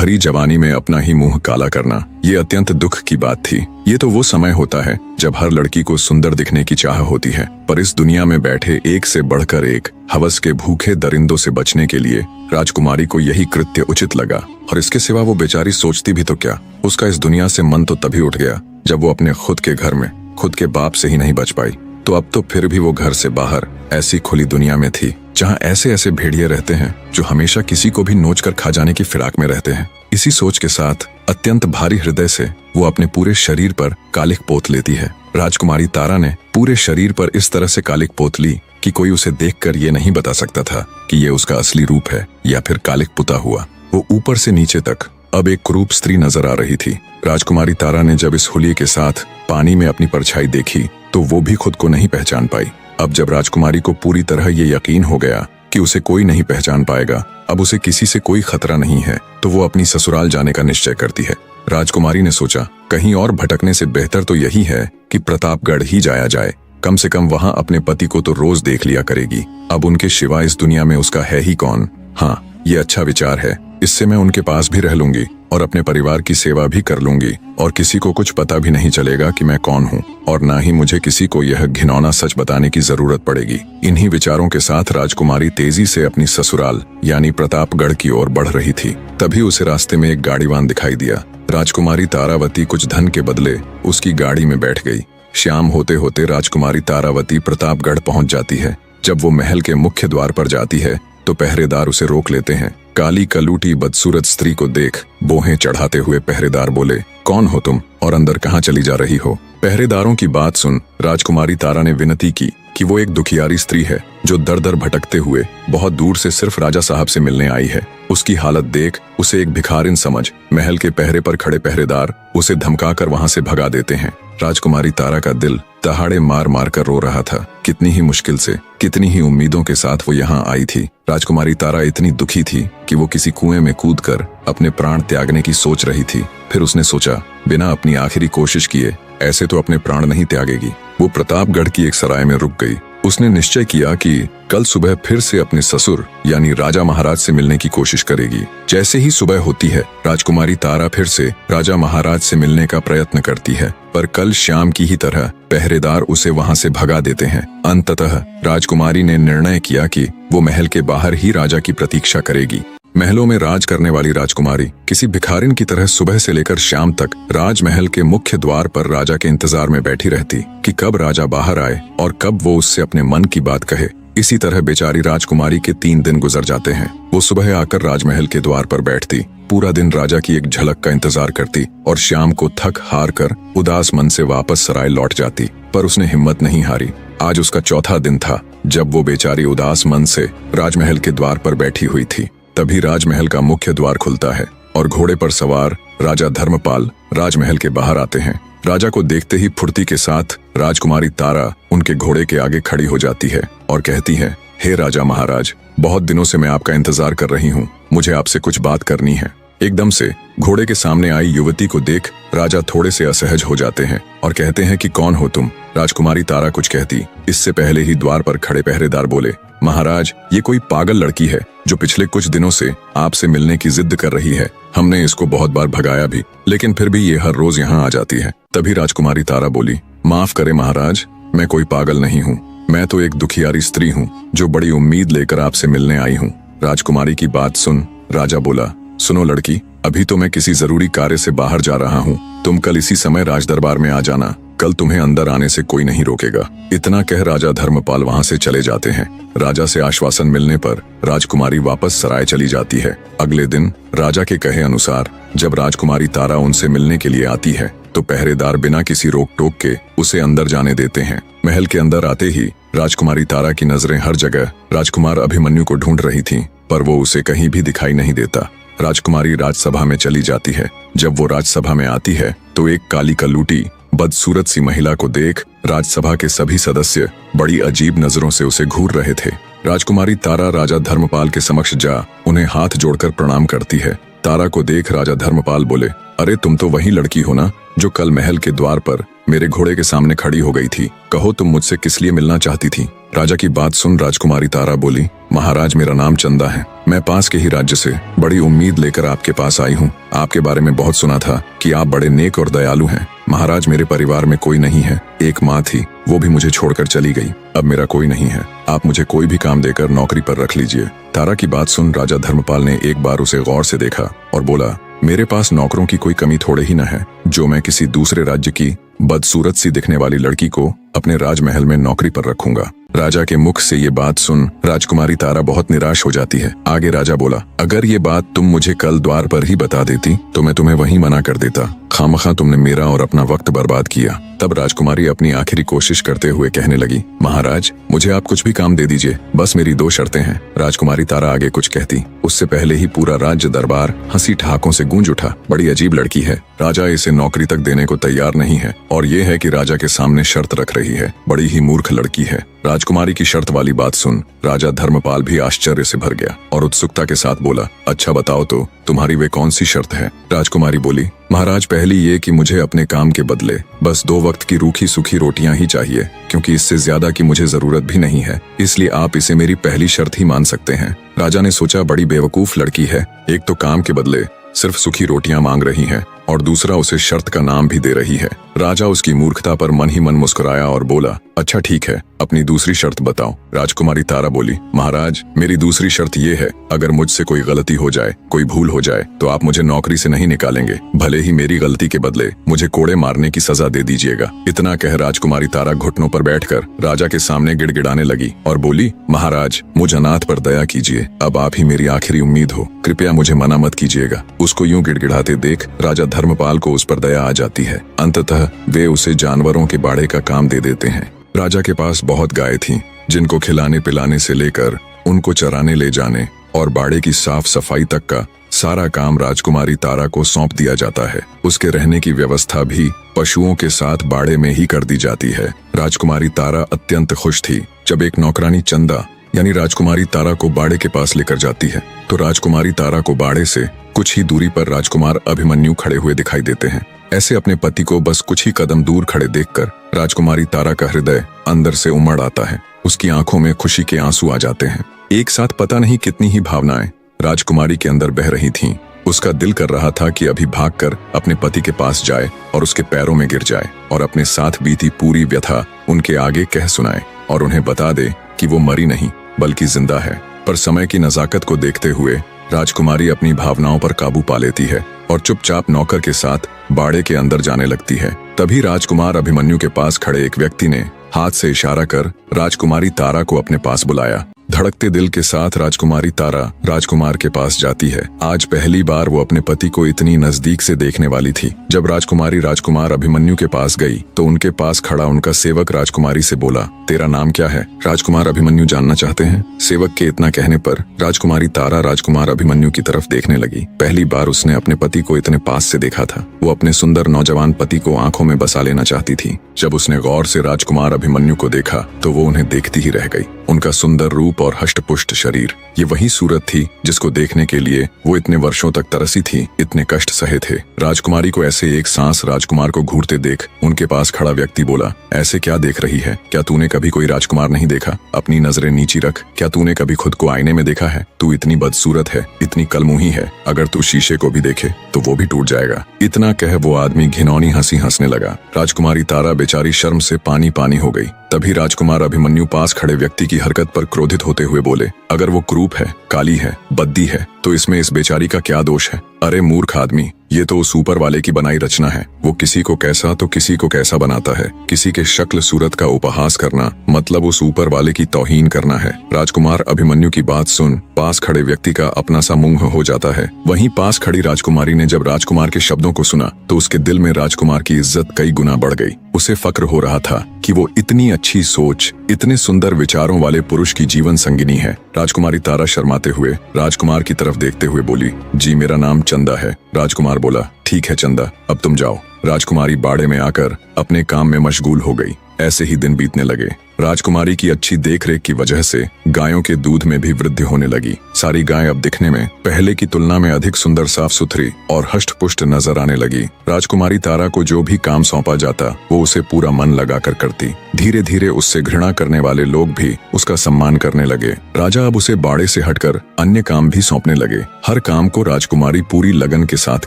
भरी जवानी में अपना ही मुंह काला करना, ये अत्यंत दुख की बात थी। ये तो वो समय होता है जब हर लड़की को सुंदर दिखने की चाह होती है, पर इस दुनिया में बैठे एक से बढ़कर एक हवस के भूखे दरिंदों से बचने के लिए राजकुमारी को यही कृत्य उचित लगा। और इसके सिवा वो बेचारी सोचती भी तो क्या, उसका इस दुनिया से मन तो तभी उठ गया जब वो अपने खुद के घर में खुद के बाप से ही नहीं बच पाई, तो अब तो फिर भी वो घर से बाहर ऐसी खुली दुनिया में थी जहाँ ऐसे ऐसे भेड़िए रहते हैं जो हमेशा किसी को भी नोच कर खा जाने की फिराक में रहते हैं। इसी सोच के साथ अत्यंत भारी हृदय से वो अपने पूरे शरीर पर कालिक पोत लेती है। राजकुमारी तारा ने पूरे शरीर पर इस तरह से कालिक पोत ली कि कोई उसे देखकर ये नहीं बता सकता था कि ये उसका असली रूप है या फिर कालिक पुता हुआ। वो ऊपर से नीचे तक अब एक कुरूप स्त्री नजर आ रही थी। राजकुमारी तारा ने जब इस हुलिये के साथ पानी में अपनी परछाई देखी तो वो भी खुद को नहीं पहचान पाई। अब जब राजकुमारी को पूरी तरह ये यकीन हो गया कि उसे कोई नहीं पहचान पाएगा, अब उसे किसी से कोई खतरा नहीं है, तो वो अपनी ससुराल जाने का निश्चय करती है। राजकुमारी ने सोचा, कहीं और भटकने से बेहतर तो यही है कि प्रतापगढ़ ही जाया जाए। कम से कम वहां अपने पति को तो रोज देख लिया करेगी। अब उनके सिवा इस दुनिया में उसका है ही कौन। हाँ, ये अच्छा विचार है। इससे मैं उनके पास भी रह लूंगी और अपने परिवार की सेवा भी कर लूंगी और किसी को कुछ पता भी नहीं चलेगा कि मैं कौन हूँ, और ना ही मुझे किसी को यह घिनौना सच बताने की जरूरत पड़ेगी। इन्हीं विचारों के साथ राजकुमारी तेजी से अपनी ससुराल यानी प्रतापगढ़ की ओर बढ़ रही थी। तभी उसे रास्ते में एक गाड़ीवान दिखाई दिया। राजकुमारी तारावती कुछ धन के बदले उसकी गाड़ी में बैठ गई। शाम होते होते राजकुमारी तारावती प्रतापगढ़ पहुंच जाती है। जब वो महल के मुख्य द्वार पर जाती है तो पहरेदार उसे रोक लेते हैं। काली कलूटी बदसूरत स्त्री को देख बोहें चढ़ाते हुए पहरेदार बोले, कौन हो तुम और अंदर कहाँ चली जा रही हो? पहरेदारों की बात सुन राजकुमारी तारा ने विनती की कि वो एक दुखियारी स्त्री है जो दर दर भटकते हुए बहुत दूर से सिर्फ राजा साहब से मिलने आई है। उसकी हालत देख उसे एक भिखारिन समझ महल के पहरे पर खड़े पहरेदार उसे धमकाकर वहां से भगा देते हैं। राजकुमारी तारा का दिल दहाड़े मार मार कर रो रहा था। कितनी ही मुश्किल से, कितनी ही उम्मीदों के साथ वो यहाँ आई थी। राजकुमारी तारा इतनी दुखी थी कि वो किसी कुएं में कूदकर अपने प्राण त्यागने की सोच रही थी। फिर उसने सोचा, बिना अपनी आखिरी कोशिश किए ऐसे तो अपने प्राण नहीं त्यागेगी। वो प्रतापगढ़ की एक सराय में रुक गई। उसने निश्चय किया कि कल सुबह फिर से अपने ससुर यानी राजा महाराज से मिलने की कोशिश करेगी। जैसे ही सुबह होती है राजकुमारी तारा फिर से राजा महाराज से मिलने का प्रयत्न करती है, पर कल शाम की ही तरह पहरेदार उसे वहां से भगा देते हैं। अंततः राजकुमारी ने निर्णय किया कि वो महल के बाहर ही राजा की प्रतीक्षा करेगी। महलों में राज करने वाली राजकुमारी किसी भिखारिन की तरह सुबह से लेकर शाम तक राजमहल के मुख्य द्वार पर राजा के इंतजार में बैठी रहती कि कब राजा बाहर आए और कब वो उससे अपने मन की बात कहे। इसी तरह बेचारी राजकुमारी के 3 दिन गुजर जाते हैं। वो सुबह आकर राजमहल के द्वार पर बैठती, पूरा दिन राजा की एक झलक का इंतजार करती और शाम को थक हार कर उदास मन से वापस सराय लौट जाती। पर उसने हिम्मत नहीं हारी। आज उसका चौथा दिन था जब वो बेचारी उदास मन से राजमहल के द्वार पर बैठी हुई थी। तभी राजमहल का मुख्य द्वार खुलता है और घोड़े पर सवार राजा धर्मपाल राजमहल के बाहर आते हैं। राजा को देखते ही फुर्ती के साथ राजकुमारी तारा उनके घोड़े के आगे खड़ी हो जाती है और कहती है, हे राजा महाराज, बहुत दिनों से मैं आपका इंतजार कर रही हूँ, मुझे आपसे कुछ बात करनी है। एकदम से घोड़े के सामने आई युवती को देख राजा थोड़े से असहज हो जाते हैं और कहते हैं कि कौन हो तुम? राजकुमारी तारा कुछ कहती, इससे पहले ही द्वार पर खड़े पहरेदार बोले, महाराज, ये कोई पागल लड़की है जो पिछले कुछ दिनों से आपसे मिलने की जिद कर रही है। हमने इसको बहुत बार भगाया भी, लेकिन फिर भी ये हर रोज यहाँ आ जाती है। तभी राजकुमारी तारा बोली, माफ करे महाराज, मैं कोई पागल नहीं हूँ, मैं तो एक दुखियारी स्त्री हूँ जो बड़ी उम्मीद लेकर आपसे मिलने आई हूँ। राजकुमारी की बात सुन राजा बोला, सुनो लड़की, अभी तो मैं किसी जरूरी कार्य से बाहर जा रहा हूँ, तुम कल इसी समय राजदरबार में आ जाना, कल तुम्हें अंदर आने से कोई नहीं रोकेगा। इतना कह राजा धर्मपाल वहां से चले जाते हैं। राजा से आश्वासन मिलने पर राजकुमारी वापस सराय चली जाती है। अगले दिन राजा के कहे अनुसार जब राजकुमारी तारा उनसे मिलने के लिए आती है तो पहरेदार बिना किसी रोक टोक के उसे अंदर जाने देते हैं। महल के अंदर आते ही राजकुमारी तारा की नजरें हर जगह राजकुमार अभिमन्यु को ढूंढ रही थीं, पर वो उसे कहीं भी दिखाई नहीं देता। राजकुमारी राजसभा में चली जाती है। जब वो राजसभा में आती है तो एक काली कलूटी बदसूरत सी महिला को देख राजसभा के सभी सदस्य बड़ी अजीब नजरों से उसे घूर रहे थे। राजकुमारी तारा राजा धर्मपाल के समक्ष जा उन्हें हाथ जोड़कर प्रणाम करती है। तारा को देख राजा धर्मपाल बोले, अरे तुम तो वही लड़की हो ना जो कल महल के द्वार पर मेरे घोड़े के सामने खड़ी हो गई थी, कहो तुम मुझसे किस लिए मिलना चाहती थी? राजा की बात सुन राजकुमारी तारा बोली, महाराज मेरा नाम चंदा है। मैं पास के ही राज्य से बड़ी उम्मीद लेकर आपके पास आई हूँ। आपके बारे में बहुत सुना था कि आप बड़े नेक और दयालु हैं। महाराज मेरे परिवार में कोई नहीं है, एक माँ थी, वो भी मुझे छोड़कर चली गई। अब मेरा कोई नहीं है, आप मुझे कोई भी काम देकर नौकरी पर रख लीजिए। तारा की बात सुन राजा धर्मपाल ने एक बार उसे गौर से देखा और बोला, मेरे पास नौकरों की कोई कमी थोड़े ही न है, जो मैं किसी दूसरे राज्य की बदसूरत सी दिखने वाली लड़की को अपने राजमहल में नौकरी पर रखूंगा। राजा के मुख से ये बात सुन राजकुमारी तारा बहुत निराश हो जाती है। आगे राजा बोला, अगर ये बात तुम मुझे कल द्वार पर ही बता देती तो मैं तुम्हें वहीं मना कर देता। खामखा तुमने मेरा और अपना वक्त बर्बाद किया। तब राजकुमारी अपनी आखिरी कोशिश करते हुए कहने लगी, महाराज मुझे आप कुछ भी काम दे दीजिए, बस मेरी 2 शर्तें हैं। राजकुमारी तारा आगे कुछ कहती, उससे पहले ही पूरा राज्य दरबार हंसी ठहाकों से गूंज उठा। बड़ी अजीब लड़की है, राजा इसे नौकरी तक देने को तैयार नहीं है, और ये है कि राजा के सामने शर्त रख रही है। बड़ी ही मूर्ख लड़की है। राजकुमारी की शर्त वाली बात सुन राजा धर्मपाल भी आश्चर्य से भर गया और उत्सुकता के साथ बोला, अच्छा बताओ तो तुम्हारी वे कौन सी शर्त है? राजकुमारी बोली, महाराज पहली ये कि मुझे अपने काम के बदले बस 2 वक्त की रूखी सूखी रोटियां ही चाहिए, क्योंकि इससे ज्यादा की मुझे जरूरत भी नहीं है, इसलिए आप इसे मेरी पहली शर्त ही मान सकते हैं। राजा ने सोचा, बड़ी बेवकूफ लड़की है, एक तो काम के बदले सिर्फ सूखी रोटियां मांग रही है और दूसरा उसे शर्त का नाम भी दे रही है। राजा उसकी मूर्खता पर मन ही मन मुस्कुराया और बोला, अच्छा ठीक है, अपनी दूसरी शर्त बताओ। राजकुमारी तारा बोली, महाराज मेरी दूसरी शर्त ये है, अगर मुझसे कोई गलती हो जाए, कोई भूल हो जाए, तो आप मुझे नौकरी से नहीं निकालेंगे, भले ही मेरी गलती के बदले मुझे कोड़े मारने की सजा दे दीजिएगा। इतना कह राजकुमारी तारा घुटनों पर बैठकर राजा के सामने गिड़गिड़ाने लगी और बोली, महाराज मुझ अनाथ पर दया कीजिए, अब आप ही मेरी आखिरी उम्मीद हो, कृपया मुझे मना मत कीजिएगा। उसको यूं गिड़गिड़ाते देख राजा धर्मपाल को उस पर दया आ जाती है। अंततः वे उसे जानवरों के बाड़े का काम दे देते हैं। राजा के पास बहुत गाय थीं, जिनको खिलाने पिलाने से लेकर उनको चराने ले जाने और बाड़े की साफ सफाई तक का सारा काम राजकुमारी तारा को सौंप दिया जाता है। उसके रहने की व्यवस्था भी पशुओं के साथ बाड़े में ही कर दी जाती है। राजकुमारी तारा अत्यंत खुश थी। जब एक नौकरानी चंदा यानी राजकुमारी तारा को बाड़े के पास लेकर जाती है तो राजकुमारी तारा को बाड़े से कुछ ही दूरी पर राजकुमार अभिमन्यु खड़े हुए दिखाई देते हैं। ऐसे अपने पति को बस कुछ ही कदम दूर खड़े देखकर राजकुमारी तारा का हृदय अंदर से उमड़ आता है। उसकी आंखों में खुशी के आंसू आ जाते हैं। एक साथ पता नहीं कितनी ही भावनाएं राजकुमारी के अंदर बह रही थीं। उसका दिल कर रहा था कि अभी भागकर अपने पति के पास जाए और उसके पैरों में गिर जाए और अपने साथ बीती पूरी व्यथा उनके आगे कह सुनाए और उन्हें बता दे कि वो मरी नहीं बल्कि जिंदा है। पर समय की नजाकत को देखते हुए राजकुमारी अपनी भावनाओं पर काबू पा लेती है और चुपचाप नौकर के साथ बाड़े के अंदर जाने लगती है। तभी राजकुमार अभिमन्यु के पास खड़े एक व्यक्ति ने हाथ से इशारा कर राजकुमारी तारा को अपने पास बुलाया। धड़कते दिल के साथ राजकुमारी तारा राजकुमार के पास जाती है। आज पहली बार वो अपने पति को इतनी नजदीक से देखने वाली थी। जब राजकुमारी राजकुमार अभिमन्यु के पास गई तो उनके पास खड़ा उनका सेवक राजकुमारी से बोला, तेरा नाम क्या है? राजकुमार अभिमन्यु जानना चाहते हैं। सेवक के इतना कहने पर राजकुमारी तारा राजकुमार अभिमन्यु की तरफ देखने लगी। पहली बार उसने अपने पति को इतने पास से देखा था। वो अपने सुंदर नौजवान पति को आंखों में बसा लेना चाहती थी। जब उसने गौर से राजकुमार अभिमन्यु को देखा तो वो उन्हें देखती ही रह गई। उनका सुंदर रूप और हष्टपुष्ट शरीर, ये वही सूरत थी जिसको देखने के लिए वो इतने वर्षों तक तरसी थी, इतने कष्ट सहे थे। राजकुमारी को ऐसे एक सांस राजकुमार को घूरते देख उनके पास खड़ा व्यक्ति बोला, ऐसे क्या देख रही है? क्या तूने कभी कोई राजकुमार नहीं देखा? अपनी नजरें नीची रख। क्या तूने कभी खुद को आईने में देखा है? तू इतनी बदसूरत है, इतनी कलमुही है, अगर तू शीशे को भी देखे तो वो भी टूट जाएगा। इतना कह वो आदमी घिनौनी हंसी हंसने लगा। राजकुमारी तारा बेचारी शर्म से पानी पानी हो गई। तभी राजकुमार अभिमन्यु पास खड़े व्यक्ति की हरकत पर क्रोधित होते हुए बोले, अगर वो क्रूप है, काली है, बद्दी है, तो इसमें इस बेचारी का क्या दोष है? अरे मूर्ख आदमी, ये तो उस ऊपर वाले की बनाई रचना है। वो किसी को कैसा तो किसी को कैसा बनाता है। किसी के शक्ल सूरत का उपहास करना मतलब उस ऊपर वाले की तौहीन करना है। राजकुमार अभिमन्यु की बात सुन पास खड़े व्यक्ति का अपना सा मुंह हो जाता है। वहीं पास खड़ी राजकुमारी ने जब राजकुमार के शब्दों को सुना तो उसके दिल में राजकुमार की इज्जत कई गुना बढ़ गई। उसे फक्र हो रहा था कि वो इतनी अच्छी सोच, इतने सुंदर विचारों वाले पुरुष की जीवन संगिनी है। राजकुमारी तारा शर्माते हुए राजकुमार की तरफ देखते हुए बोली, जी मेरा नाम चंदा है। राजकुमार बोला, ठीक है चंदा, अब तुम जाओ। राजकुमारी बाड़े में आकर अपने काम में मशगूल हो गई। ऐसे ही दिन बीतने लगे। राजकुमारी की अच्छी देखरेख की वजह से गायों के दूध में भी वृद्धि होने लगी। सारी गायें अब दिखने में पहले की तुलना में अधिक सुंदर, साफ सुथरी और हष्ट-पुष्ट नजर आने लगी। राजकुमारी तारा को जो भी काम सौंपा जाता वो उसे पूरा मन लगाकर करती। धीरे धीरे उससे घृणा करने वाले लोग भी उसका सम्मान करने लगे। राजा अब उसे बाड़े से हटकर अन्य काम भी सौंपने लगे। हर काम को राजकुमारी पूरी लगन के साथ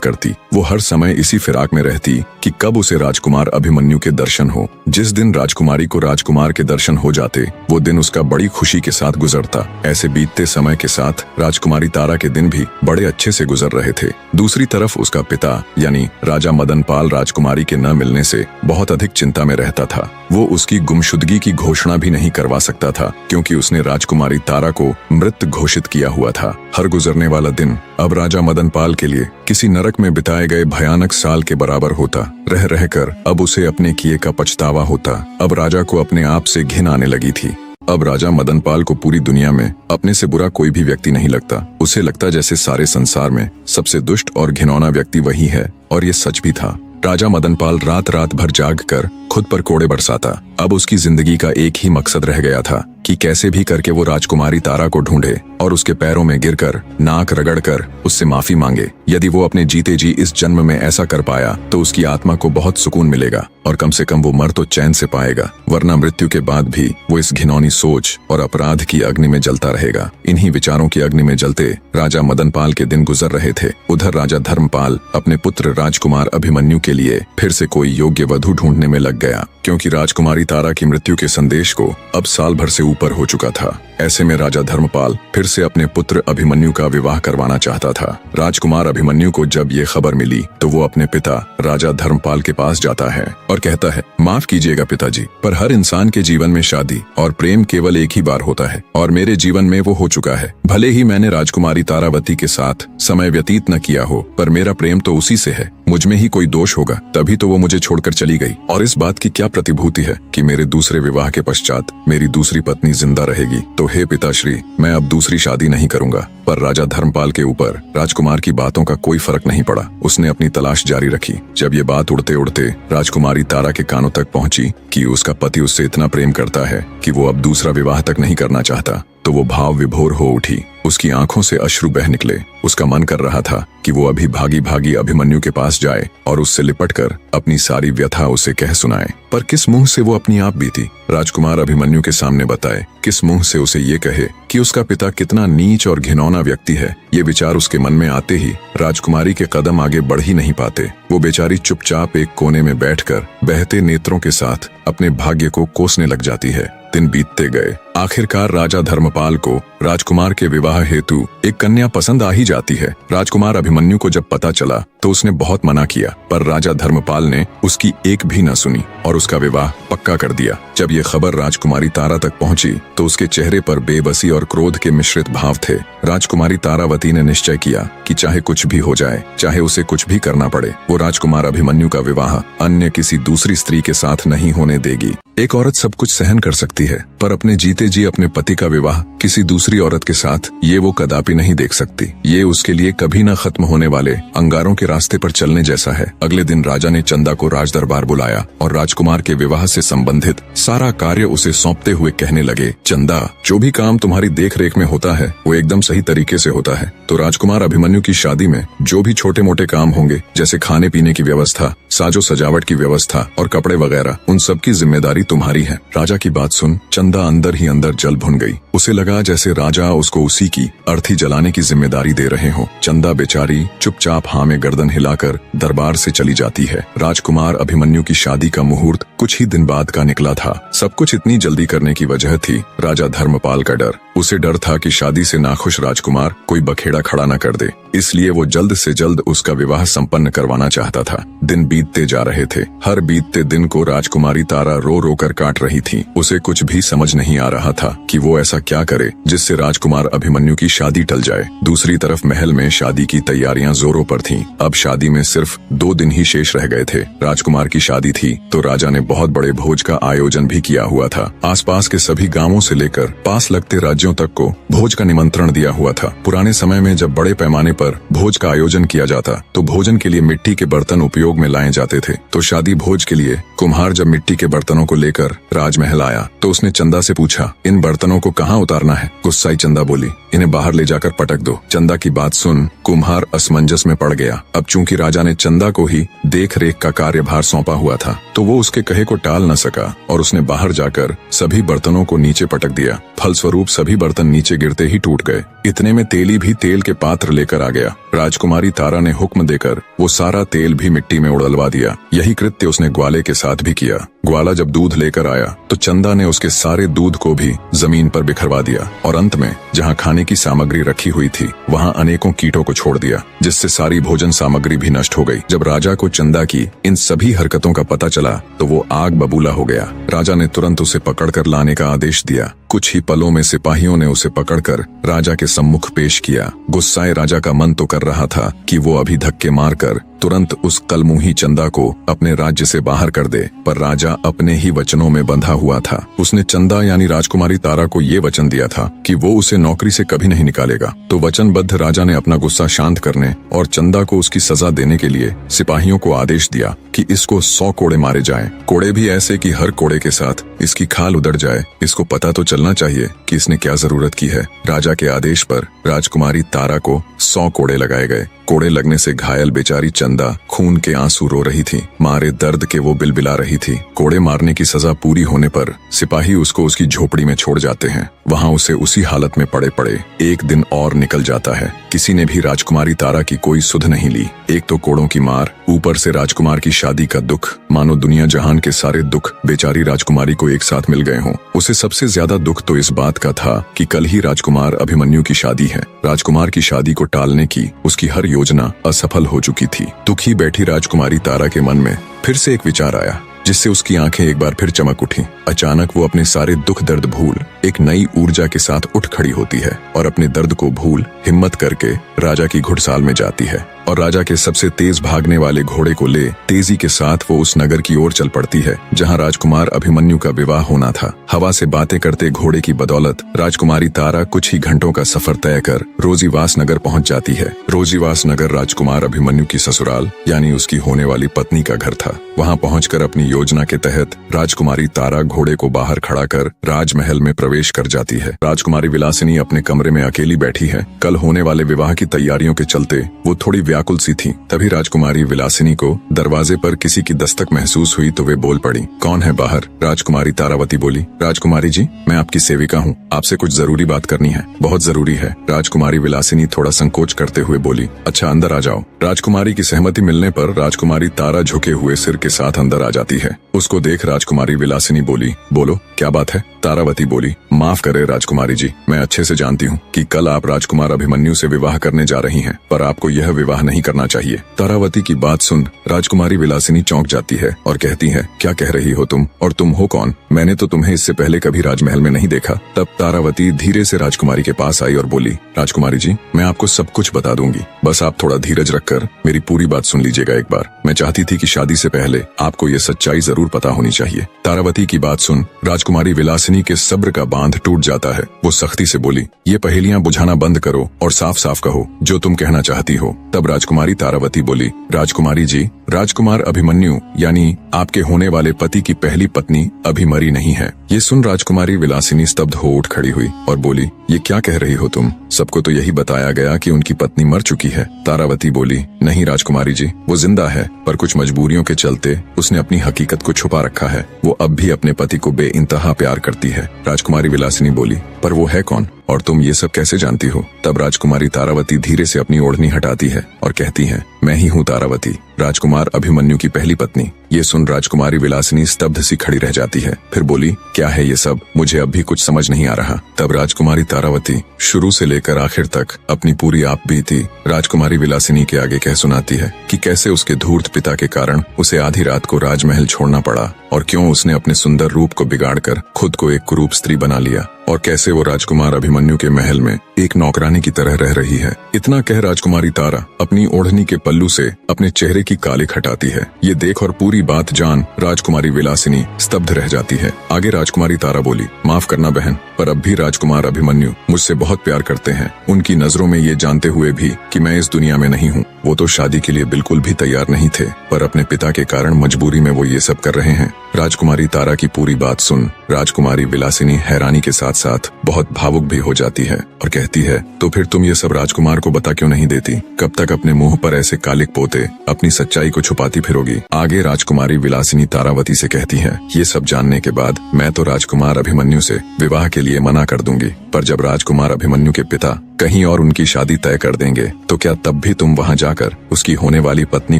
करती। वो हर समय इसी फिराक में रहती कि कब उसे राजकुमार अभिमन्यु के दर्शन हो। जिस दिन राजकुमारी को राजकुमार के दर्शन हो जाते वो दिन उसका बड़ी खुशी के साथ गुजरता। ऐसे बीतते समय के साथ राजकुमारी तारा के दिन भी बड़े अच्छे से गुजर रहे थे। दूसरी तरफ उसका पिता यानी राजा मदनपाल राजकुमारी के न मिलने से बहुत अधिक चिंता में रहता था। वो उसकी गुमशुदगी की घोषणा भी नहीं करवा सकता था क्योंकि उसने राजकुमारी तारा को मृत घोषित किया हुआ था। हर गुजरने वाला दिन अब राजा मदनपाल के लिए किसी नरक में बिताए गए भयानक साल के बराबर होता। रह रहकर अब उसे अपने किए का पछतावा होता। अब राजा को अपने आप से घिन आने लगी थी। अब राजा मदनपाल को पूरी दुनिया में अपने से बुरा कोई भी व्यक्ति नहीं लगता। उसे लगता जैसे सारे संसार में सबसे दुष्ट और घिनौना व्यक्ति वही है, और ये सच भी था। राजा मदनपाल रात रात भर जाग कर खुद पर कोड़े बरसाता। अब उसकी जिंदगी का एक ही मकसद रह गया था कि कैसे भी करके वो राजकुमारी तारा को ढूंढे और उसके पैरों में गिरकर नाक रगड़कर उससे माफी मांगे। यदि वो अपने जीते जी इस जन्म में ऐसा कर पाया तो उसकी आत्मा को बहुत सुकून मिलेगा और कम से कम वो मर तो चैन से पाएगा, वरना मृत्यु के बाद भी वो इस घिनौनी सोच और अपराध की अग्नि में जलता रहेगा। इन्हीं विचारों की अग्नि में जलते राजा मदनपाल के दिन गुजर रहे थे। उधर राजा धर्मपाल अपने पुत्र राजकुमार अभिमन्यु के लिए फिर से कोई योग्य वधू ढूंढने में लग गया, क्योंकि राजकुमारी तारा की मृत्यु के संदेश को अब साल भर से ऊपर हो चुका था। ऐसे में राजा धर्मपाल फिर से अपने पुत्र अभिमन्यु का विवाह करवाना चाहता था। राजकुमार अभिमन्यु को जब ये खबर मिली तो वो अपने पिता राजा धर्मपाल के पास जाता है और कहता है, माफ कीजिएगा पिताजी, पर हर इंसान के जीवन में शादी और प्रेम केवल एक ही बार होता है और मेरे जीवन में वो हो चुका है। भले ही मैंने राजकुमारी तारावती के साथ समय व्यतीत न किया हो, पर मेरा प्रेम तो उसी से है। मुझ में ही कोई दोष होगा, तभी तो वो मुझे छोड़कर चली गई। और इस बात की क्या प्रतिभूति है कि मेरे दूसरे विवाह के पश्चात मेरी दूसरी पत्नी जिंदा रहेगी। तो हे पिताश्री, मैं अब दूसरी शादी नहीं करूंगा। पर राजा धर्मपाल के ऊपर राजकुमार की बातों का कोई फर्क नहीं पड़ा। उसने अपनी तलाश जारी रखी। जब ये बात उड़ते उड़ते राजकुमारी तारा के कानों तक पहुंची कि उसका पति उससे इतना प्रेम करता है कि वो अब दूसरा विवाह तक नहीं करना चाहता, तो वो भाव विभोर हो उठी। उसकी आंखों से अश्रु बह निकले। उसका मन कर रहा था कि वो अभी भागी भागी अभिमन्यु के पास जाए और उससे लिपटकर अपनी सारी व्यथा उसे कह सुनाए। पर किस मुंह से वो अपनी आप बीती राजकुमार अभिमन्यु के सामने बताए? किस मुंह से उसे ये कहे कि उसका पिता कितना नीच और घिनौना व्यक्ति है? ये विचार उसके मन में आते ही राजकुमारी के कदम आगे बढ़ ही नहीं पाते। वो बेचारी चुपचाप एक कोने में बैठकर बहते नेत्रों के साथ अपने भाग्य को कोसने लग जाती है। दिन बीतते गए। आखिरकार राजा धर्मपाल को राजकुमार के विवाह हेतु एक कन्या पसंद आ ही जाती है। राजकुमार अभिमन्यु को जब पता चला तो उसने बहुत मना किया, पर राजा धर्मपाल ने उसकी एक भी न सुनी और उसका विवाह पक्का कर दिया। जब ये खबर राजकुमारी तारा तक पहुंची तो उसके चेहरे पर बेबसी और क्रोध के मिश्रित भाव थे। राजकुमारी तारावती ने निश्चय किया कि चाहे कुछ भी हो जाए, चाहे उसे कुछ भी करना पड़े, वो राजकुमार अभिमन्यु का विवाह अन्य किसी दूसरी स्त्री के साथ नहीं होने देगी। एक औरत सब कुछ सहन कर सकती है, पर अपने जीते जी अपने पति का विवाह किसी दूसरी औरत के साथ ये वो कदापि नहीं देख सकती। ये उसके लिए कभी न खत्म होने वाले अंगारों के रास्ते पर चलने जैसा है। अगले दिन राजा ने चंदा को राजदरबार बुलाया और राजकुमार के विवाह से संबंधित सारा कार्य उसे सौंपते हुए कहने लगे, चंदा, जो भी काम तुम्हारी देख रेख में होता है वो एकदम सही तरीके से होता है। तो राजकुमार अभिमन्यु की शादी में जो भी छोटे मोटे काम होंगे, जैसे खाने पीने की व्यवस्था, साजो सजावट की व्यवस्था और कपड़े वगैरह, उन सब की जिम्मेदारी तुम्हारी है। राजा की बात सुन चंदा अंदर ही अंदर जल भुन गई। उसे लगा जैसे राजा उसको उसी की अर्थी जलाने की जिम्मेदारी दे रहे हो। चंदा बेचारी चुपचाप हाँ में गर्दन हिलाकर दरबार से चली जाती है। राजकुमार अभिमन्यु की शादी का मुहूर्त कुछ ही दिन बाद का निकला था। सब कुछ इतनी जल्दी करने की वजह थी राजा धर्मपाल का डर। उसे डर था कि शादी से नाखुश राजकुमार कोई बखेड़ा खड़ा न कर दे, इसलिए वो जल्द से जल्द उसका विवाह संपन्न करवाना चाहता था। दिन बीतते जा रहे थे। हर बीतते दिन को राजकुमारी तारा रो रो कर काट रही थी। उसे कुछ भी समझ नहीं आ रहा था कि वो ऐसा क्या करे जिससे राजकुमार अभिमन्यु की शादी टल जाए। दूसरी तरफ महल में शादी की तैयारियां जोरों पर थीं। अब शादी में सिर्फ 2 दिन ही शेष रह गए थे। राजकुमार की शादी थी तो राजा ने बहुत बड़े भोज का आयोजन भी किया हुआ था। आसपास के सभी गांवों से लेकर पास लगते राज्यों राज्यों तक को भोज का निमंत्रण दिया हुआ था। पुराने समय में जब बड़े पैमाने पर भोज का आयोजन किया जाता तो भोजन के लिए मिट्टी के बर्तन उपयोग में लाए जाते थे। तो शादी भोज के लिए कुम्हार जब मिट्टी के बर्तनों को लेकर राजमहल आया तो उसने चंदा से पूछा, इन बर्तनों को कहाँ उतारना है? गुस्साई चंदा बोली, इन्हें बाहर ले जाकर पटक दो। चंदा की बात सुन कुम्हार असमंजस में पड़ गया। अब चूंकि राजा ने चंदा को ही देख रेख का कार्यभार सौंपा हुआ था तो वो उसके कहे को टाल न सका और उसने बाहर जाकर सभी बर्तनों को नीचे पटक दिया। फलस्वरूप सभी बर्तन नीचे गिरते ही टूट गए। इतने में तेली भी तेल के पात्र लेकर आ गया। राजकुमारी तारा ने हुक्म देकर वो सारा तेल भी मिट्टी में उड़लवा दिया। यही कृत्य उसने ग्वाले के साथ भी किया। ग्वाला जब दूध लेकर आया तो चंदा ने उसके सारे दूध को भी जमीन पर बिखरवा दिया और अंत में जहाँ खाने की सामग्री रखी हुई थी वहाँ अनेकों कीटों को छोड़ दिया, जिससे सारी भोजन सामग्री भी नष्ट हो गई। जब राजा को चंदा की इन सभी हरकतों का पता चला तो वो आग बबूला हो गया। राजा ने तुरंत उसे पकड़कर लाने का आदेश दिया। कुछ ही पलों में सिपाहियों ने उसे पकड़कर राजा के सम्मुख पेश किया। गुस्साए राजा का मन तो कर रहा था कि वो अभी धक्के मारकर तुरंत उस कलमुही चंदा को अपने राज्य से बाहर कर दे, पर राजा अपने ही वचनों में बंधा हुआ था। उसने चंदा यानी राजकुमारी तारा को ये वचन दिया था कि वो उसे नौकरी से कभी नहीं निकालेगा। तो वचनबद्ध राजा ने अपना गुस्सा शांत करने और चंदा को उसकी सजा देने के लिए सिपाहियों को आदेश दिया कि इसको 100 कोड़े मारे जाएं। कोड़े भी ऐसे कि हर कोड़े के साथ इसकी खाल उधड़ जाए। इसको पता तो चलना चाहिए कि इसने क्या जरूरत की है। राजा के आदेश पर राजकुमारी तारा को 100 कोड़े लगाए गए। कोड़े लगने से घायल बेचारी चंदा खून के आंसू रो रही थी। मारे दर्द के वो बिलबिला रही थी। कोड़े मारने की सजा पूरी होने पर सिपाही उसको उसकी झोपड़ी में छोड़ जाते हैं। वहाँ उसे उसी हालत में पड़े पड़े एक दिन और निकल जाता है। किसी ने भी राजकुमारी तारा की कोई सुध नहीं ली। एक तो कोड़ों की मार, ऊपर से राजकुमार की शादी का दुख, मानो दुनिया जहान के सारे दुख बेचारी राजकुमारी को एक साथ मिल गए हों। उसे सबसे ज्यादा दुख तो इस बात का था कि कल ही राजकुमार अभिमन्यु की शादी है। राजकुमार की शादी को टालने की उसकी हर योजना असफल हो चुकी थी। दुखी बैठी राजकुमारी तारा के मन में फिर से एक विचार आया, जिससे उसकी आंखें एक बार फिर चमक उठी। अचानक वो अपने सारे दुख दर्द भूल एक नई ऊर्जा के साथ उठ खड़ी होती है और अपने दर्द को भूल हिम्मत करके राजा की घुड़साल में जाती है और राजा के सबसे तेज भागने वाले घोड़े को ले तेजी के साथ वो उस नगर की ओर चल पड़ती है जहां राजकुमार अभिमन्यु का विवाह होना था। हवा से बातें करते घोड़े की बदौलत राजकुमारी तारा कुछ ही घंटों का सफर तय कर रोजीवास नगर पहुंच जाती है। रोजीवास नगर राजकुमार अभिमन्यु की ससुराल यानी उसकी होने वाली पत्नी का घर था। वहां पहुंचकर अपनी योजना के तहत राजकुमारी तारा घोड़े को बाहर खड़ा कर राजमहल में प्रवेश कर जाती है। राजकुमारी विलासिनी अपने कमरे में अकेली बैठी है। कल होने वाले विवाह की तैयारियों के चलते वो थोड़ी व्याकुल सी थी। तभी राजकुमारी विलासिनी को दरवाजे पर किसी की दस्तक महसूस हुई तो वे बोल पड़ी, कौन है बाहर? राजकुमारी तारावती बोली, राजकुमारी जी, मैं आपकी सेविका हूँ, आपसे कुछ जरूरी बात करनी है, बहुत जरूरी है। राजकुमारी विलासिनी थोड़ा संकोच करते हुए बोली, अच्छा अंदर आ जाओ। राजकुमारी की सहमति मिलने पर राजकुमारी तारा झुके हुए सिर के साथ अंदर आ जाती है। उसको देख राजकुमारी विलासिनी बोली, बोलो क्या बात है? तारावती बोली, माफ करे राजकुमारी जी, मैं अच्छे से जानती हूँ कि कल आप राजकुमार अभिमन्यु से विवाह करने जा रही हैं, पर आपको यह विवाह नहीं करना चाहिए। तारावती की बात सुन राजकुमारी विलासिनी चौंक जाती है और कहती है, क्या कह रही हो तुम, और तुम हो कौन? मैंने तो तुम्हें इससे पहले कभी राजमहल में नहीं देखा। तब तारावती धीरे से राजकुमारी के पास आई और बोली, राजकुमारी जी, मैं आपको सब कुछ बता दूंगी, बस आप थोड़ा धीरज रखकर मेरी पूरी बात सुन लीजिएगा एक बार। मैं चाहती थी कि शादी से पहले आपको ये सच्चाई जरूर पता होनी चाहिए। तारावती की बात सुन राजकुमारी विलासिनी के सब्र का बांध टूट जाता है। वो सख्ती से बोली, ये पहेलियां बुझाना बंद करो और साफ साफ कहो जो तुम कहना चाहती हो। तब राजकुमारी तारावती बोली, राजकुमारी जी, राजकुमार अभिमन्यु यानी आपके होने वाले पति की पहली पत्नी अभी मरी नहीं है। ये सुन राजकुमारी विलासिनी स्तब्ध हो उठ खड़ी हुई और बोली, ये क्या कह रही हो तुम? सबको तो यही बताया गया कि उनकी पत्नी मर चुकी है। तारावती बोली, नहीं राजकुमारी जी, वो जिंदा है, पर कुछ मजबूरियों के चलते उसने अपनी हकीकत को छुपा रखा है। वो अब भी अपने पति को बेइंतहा प्यार करती है। राजकुमारी विलासिनी बोली, पर वो है कौन और तुम ये सब कैसे जानती हो? तब राजकुमारी तारावती धीरे से अपनी ओढ़नी हटाती है और कहती है, मैं ही हूँ तारावती, राजकुमार अभिमन्यु की पहली पत्नी। ये सुन राजकुमारी विलासिनी स्तब्ध सी खड़ी रह जाती है। फिर बोली, क्या है ये सब? मुझे अब भी कुछ समझ नहीं आ रहा। तब राजकुमारी तारावती शुरू से लेकर आखिर तक अपनी पूरी आप बीती राजकुमारी विलासिनी के आगे कह सुनाती है कि कैसे उसके धूर्त पिता के कारण उसे आधी रात को राजमहल छोड़ना पड़ा और क्यों उसने अपने सुंदर रूप को बिगाड़कर खुद को एक कुरूप स्त्री बना लिया। और कैसे वो राजकुमार अभिमन्यु के महल में एक नौकरानी की तरह रह रही है। इतना कह राजकुमारी तारा अपनी ओढ़नी के पल्लू से अपने चेहरे की कालिख हटाती है। ये देख और पूरी बात जान राजकुमारी विलासिनी स्तब्ध रह जाती है। आगे राजकुमारी तारा बोली, माफ करना बहन, पर अब भी राजकुमार अभिमन्यु मुझसे बहुत प्यार करते हैं। उनकी नजरों में ये जानते हुए भी कि मैं इस दुनिया में नहीं हूँ। वो तो शादी के लिए बिल्कुल भी तैयार नहीं थे, पर अपने पिता के कारण मजबूरी में वो ये सब कर रहे हैं। राजकुमारी तारा की पूरी बात सुन राजकुमारी विलासिनी हैरानी के साथ साथ बहुत भावुक भी हो जाती है और कहती है, तो फिर तुम ये सब राजकुमार को बता क्यों नहीं देती? कब तक अपने मुंह पर ऐसे कालिक पोते अपनी सच्चाई को छुपाती फिरोगी? आगे राजकुमारी विलासिनी तारावती से कहती है, ये सब जानने के बाद मैं तो राजकुमार अभिमन्यु से विवाह के लिए मना कर दूंगी, पर जब राजकुमार अभिमन्यु के पिता कहीं और उनकी शादी तय कर देंगे तो क्या तब भी तुम वहां जाकर उसकी होने वाली पत्नी